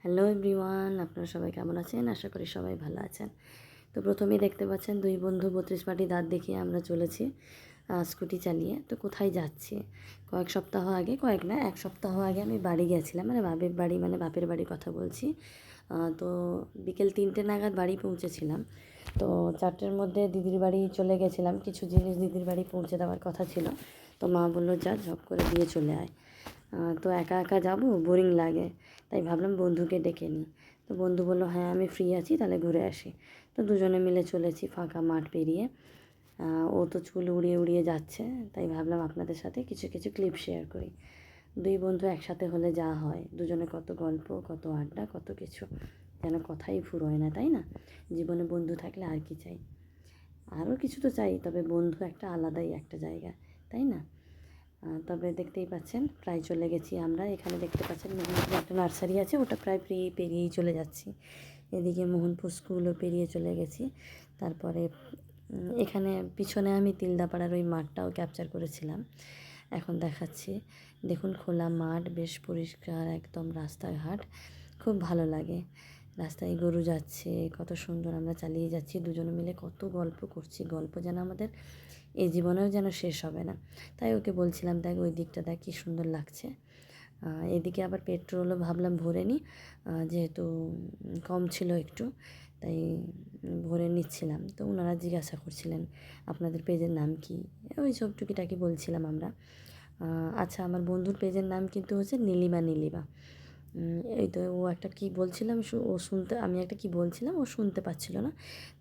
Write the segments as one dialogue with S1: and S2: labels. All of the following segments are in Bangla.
S1: হ্যালো এভরিওয়ান, আপনারা সবাই কেমন আছেন? আশা করি সবাই ভালো আছেন। তো প্রথমেই দেখতে পাচ্ছেন দুই বন্ধু 32 পাটি দাঁত দেখিয়ে আমরা চলেছি স্কুটি চালিয়ে। তো কোথায় যাচ্ছি? এক সপ্তাহ আগে আমি বাড়ি গেছিলাম, মানে বাপের বাড়ি, মানে বাপের বাড়ির কথা বলছি। তো বিকেল 3টে নাগাদ বাড়ি পৌঁছেছিলাম। তো 4টের মধ্যে দিদির বাড়ি চলে গেছিলাম, কিছু জিনিস দিদির বাড়ি পৌঁছে দেওয়ার কথা ছিল। তো মা বললো যা ঝপ করে দিয়ে চলে আয়। তো একা একা যাবো, বোরিং লাগে, তাই ভাবলাম বন্ধুকে ডেকে নিই। তো বন্ধু বললো হ্যাঁ আমি ফ্রি আছি, তাহলে ঘুরে আসি। তো দুজনে মিলে চলেছি ফাঁকা মাঠ পেরিয়ে। ও তো চুল উড়িয়ে উড়িয়ে যাচ্ছে, তাই ভাবলাম আপনাদের সাথে কিছু কিছু ক্লিপ শেয়ার করি। দুই বন্ধু একসাথে হলে যা হয়, দুজনে কত গল্প, কত আড্ডা, কত কিছু, যেন কথাই ফুরোয় না, তাই না? জীবনে বন্ধু থাকলে আর কি চাই? আরও কিছু তো চাই, তবে বন্ধু একটা আলাদাই একটা জায়গা, তাই না? তবে দেখতেই পাচ্ছেন প্রায় চলে গেছি আমরা। এখানে দেখতে পাচ্ছেন মোহনপুরে একটা নার্সারি আছে, ওটা প্রায় পেরিয়েই চলে যাচ্ছি। এদিকে মোহনপুর স্কুলও পেরিয়ে চলে গেছি। তারপরে এখানে পিছনে আমি তিলদাপাড়ার ওই মাঠটাও ক্যাপচার করেছিলাম, এখন দেখাচ্ছি। দেখুন খোলা মাঠ, বেশ পরিষ্কার একদম, রাস্তাঘাট খুব ভালো লাগে। রাস্তায় গরু যাচ্ছে, কত সুন্দর, আমরা চালিয়ে যাচ্ছি দুজনে মিলে, কত গল্প করছি। গল্প যেন আমাদের এই জীবনেও যেন শেষ হবে না। তাই ওকে বলছিলাম দেখ ওই দিকটা দেখ কী সুন্দর লাগছে। এদিকে আবার পেট্রোলও ভাবলাম ভরে নিই, যেহেতু কম ছিল একটু, তাই ভরে নিচ্ছিলাম। তো ওনারা জিজ্ঞাসা করছিলেন আপনাদের পেজের নাম কি, ওই সব টুকিটাকি বলছিলাম আমরা। আচ্ছা, আমার বন্ধুর পেজের নাম কিন্তু হচ্ছে নীলিমা। এই তো ও একটা কী বলছিলাম, আমি একটা কী বলছিলাম, ও শুনতে পাচ্ছিল না,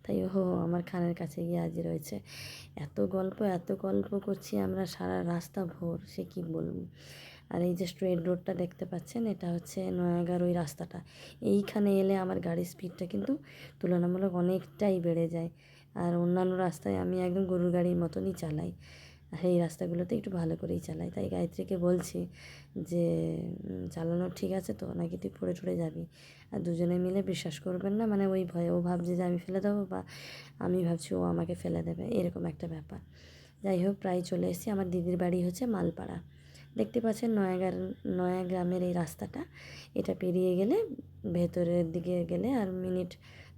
S1: তাই ও আমার কানের কাছে গিয়ে হাজির হয়েছে। এত গল্প করছি আমরা সারা রাস্তা ভোর, সে কী বলবো। আর এই যে স্ট্রেট রোডটা দেখতে পাচ্ছেন, এটা হচ্ছে নয়াগাঁর ওই রাস্তাটা। এইখানে এলে আমার গাড়ির স্পিডটা কিন্তু তুলনামূলক অনেকটাই বেড়ে যায়। আর অন্যান্য রাস্তায় আমি একদম গরুর গাড়ির মতনই চালাই, আর এই রাস্তাগুলোতে একটু ভালো করেই চালাই। তাই গায়ত্রীকে বলছি যে চালানো ঠিক আছে তো, নাকি তুই পড়ে টড়ে যাবি? আর দুজনে মিলে বিশ্বাস করবেন না, মানে ওই ভয়ে, ও ভাবছে যে আমি ফেলে দেবো, বা আমি ভাবছি ও আমাকে ফেলে দেবে, এরকম একটা ব্যাপার। যাই হোক, প্রায় চলে এসেছি। আমার দিদির বাড়ি হচ্ছে মালপাড়া। দেখতে পাচ্ছেন নয়াগ্রামের এই রাস্তাটা, এটা পেরিয়ে গেলে ভেতরের দিকে গেলে আর মিনিট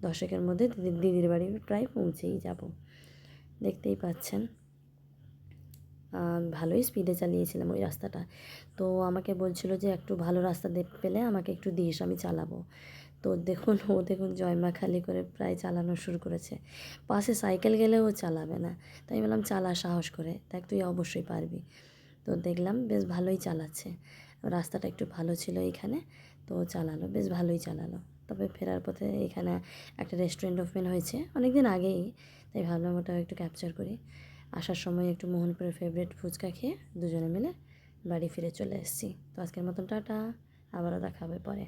S1: 10-এর মধ্যে দিদির বাড়ি প্রায় পৌঁছেই যাব। দেখতেই পাচ্ছেন ভালোই স্পিডে চালিয়েছিলাম ওই রাস্তাটা। তো আমাকে বলছিল যে একটু ভালো রাস্তা পেলে আমাকে একটু দিস, আমি চালাবো। তো দেখুন জয়মা খালি করে প্রায় চালানো শুরু করেছে। পাশে সাইকেল গেলেও ও চালাবে না, তাই বললাম চালা সাহস করে, দেখ তুই অবশ্যই পারবি। তো দেখলাম বেশ ভালোই চালাচ্ছে, রাস্তাটা একটু ভালো ছিল এইখানে, তো চালালো, বেশ ভালোই চালালো। তবে ফেরার পথে এখানে একটা রেস্টুরেন্ট ওপেন হয়েছে অনেক দিন আগেই, তাই ভাবলাম ওটাও একটু ক্যাপচার করি। আসার সময় একটু মোহনপুরের ফেভারিট ফুচকা খেয়ে দুজনে মিলে বাড়ি ফিরে চলে এসেছি। তো আজকের মতন টাটা, আবারও দেখা হবে পরে।